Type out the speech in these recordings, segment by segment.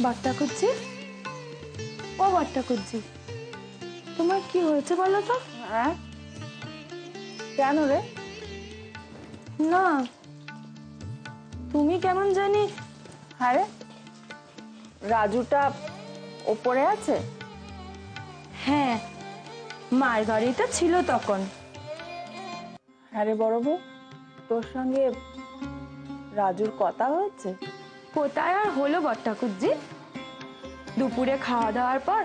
বাট্টা খুঁজছি, ও বাট্টা খুঁজছি, তোমার কি হয়েছে বলো তো? হ্যাঁ, কেন রে? না, তুমি কেমন জানি। হ্যাঁ রে, রাজুটা ওপরে আছে? হ্যাঁ, মার গাড়িটা ছিল তখন। হ্যাঁ রে বড় বউ, তোর সঙ্গে রাজুর কথা হয়েছে? কোথায় আর হলো বট্টা খুঁজছি, দুপুরে খাওয়া দাওয়ার পর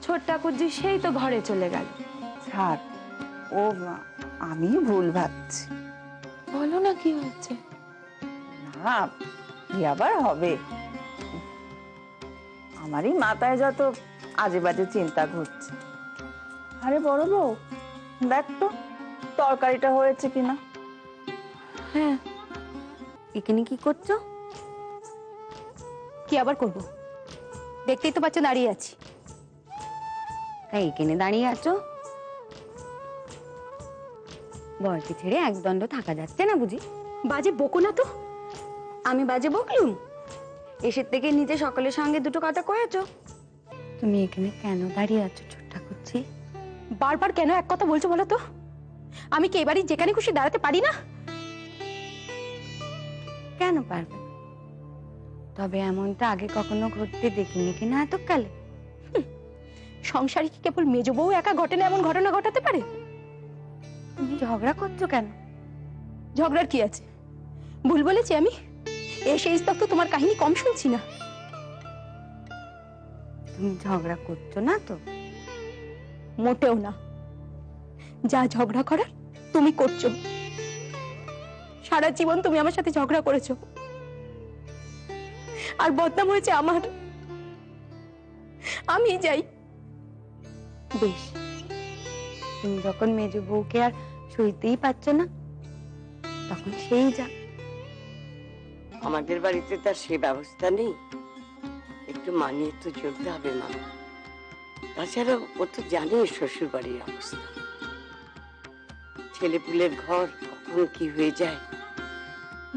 ছোট্টা খুঁজছি সেই তো ঘরে চলে গেল। ছাড়, ও আমি ভুল ভাবছি। বলো না কি হয়েছে? না, কি আবার হবে, আমারই মাথায় যত আজে বাজে চিন্তা ঘুরছে। আরে বড় বউ, দেখ তো তরকারিটা হয়েছে কিনা। হ্যাঁ। এখানে কি করছো? কি আবার করব, দেখতেই তো বাচ্চা দাঁড়িয়ে আছি। তাই এখানে দাঁড়িয়ে আছো? বরকে ছেড়ে একদণ্ড থাকা যাচ্ছে না বুঝি? বাজে বকো না তো। আমি বাজে বকলুম? এসের থেকে নিজে সকলের সঙ্গে দুটো কথা কয়েছো। তুমি এখানে কেন দাঁড়িয়ে আছো ছোট্টা করছি? বারবার কেন এক কথা বলছো বলো তো? আমি কি এবারই যেখানে খুশি দাঁড়াতে পারি না? কেন পারবে? তবে এমনটা আগে কখনো ঘটতে দেখিনি কিনা এতকালে। সংসারে কি কেবল মেজ বউ একা ঘটনা এমন ঘটনা ঘটাতে পারে? তুমি ঝগড়া করছো কেন? ঝগড়ার কি আছে? ভুল বলেছি আমি? এসে তক তো তোমার কাহিনী কম শুনছি না। তুমি ঝগড়া করছো না তো? মোটেও না। যা ঝগড়া করার তুমি করছো। সারা জীবন তুমি আমার সাথে ঝগড়া করেছো, আর বদনাম হয়েছে আমার। আমি যাই। বেশ, তুমি যখন মেজ বউকে আর সইতেই পারছো না, তখন সেই যা। আমাদের বাড়িতে তার সে ব্যবস্থা নেই, একটু মানিয়ে তো চলতে হবে মা। তাছাড়া ও তো জানে শ্বশুর বাড়ির অবস্থা, ছেলেপুলের ঘর কখন কি হয়ে যায়।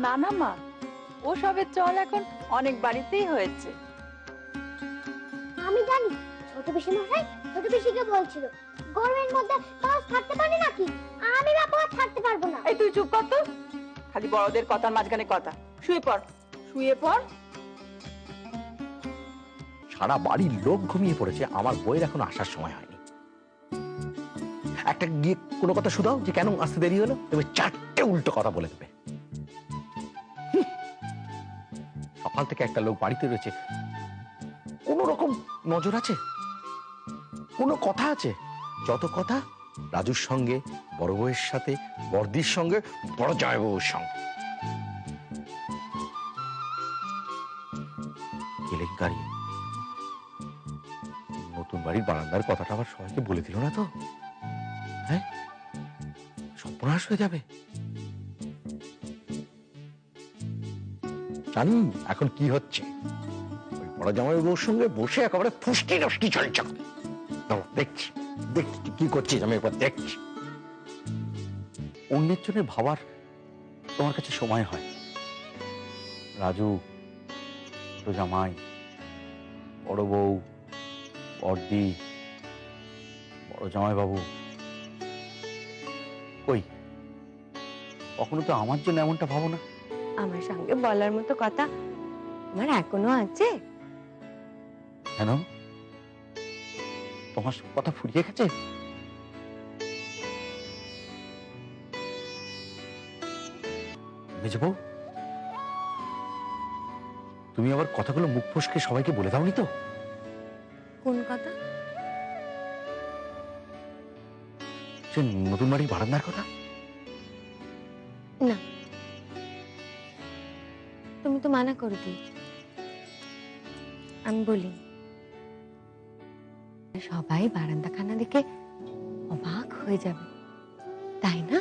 না না মা, ও সবের চল এখন অনেক বাড়িতেই হয়েছে। আমি জানি ছোট পিসি মশাই ছোট পিসিকে বলছিল গরমের মধ্যে কাজ থাকতে পারে নাকি, আমি বাবা থাকতে পারবো না। এই তুই চুপ কর তো, খালি বড়দের কথার মাঝখানে কথা। শুয়ে পড়, শুয়ে পড়। সারা বাড়ির লোক ঘুমিয়ে পড়েছে, আমার বইয়ের এখন আসার সময় হয়নি। একটা গিয়ে কোনো কথা শুধাও যে কেন আসতে দেরি হলো, তবে চারটে উল্টো কথা বলে দেবে। সকাল থেকে একটা লোক বাড়িতে রয়েছে, কোন রকম নজর আছে, কোনো কথা আছে? যত কথা রাজুর সঙ্গে, বড় বউয়ের সাথে, বর্দির সঙ্গে, বড় জামাইবাবুর সঙ্গে। কেলেঙ্কারি। নতুন বাড়ির বারান্দার কথাটা আবার সবাইকে বলে দিল না তো? হ্যাঁ, সর্বনাশ হয়ে যাবে। জানি এখন কি হচ্ছে, ওই বড় জামাইবাবুর সঙ্গে বসে একেবারে ফুষ্টি নষ্টি চলছে। দেখছি দেখছি কি করছিস, আমি একবার দেখছি। অন্যের জন্য ভাবার তোমার কাছে সময় হয়? রাজু, ছোট জামাই, বড় বউ, বর্দি, বড় জামাইবাবু, কই কখনো তো আমার জন্য এমনটা ভাবো না। আমার সঙ্গে বলার মতো কথা আমার এখনো আছে। কেন, তোমার কথা ফুরিয়ে গেছে? মেজবউ, তুমি আবার কথাগুলো মুখ ফসকে সবাইকে বলে দাওনি তো? কোন কথা? সে নতুন বাড়ির বারান্দার কথা। না, তুমি তো মানা করে দিয়েছো। আমি বলি, সবাই বারান্দাখানা দেখে অবাক হয়ে যাবে, তাই না?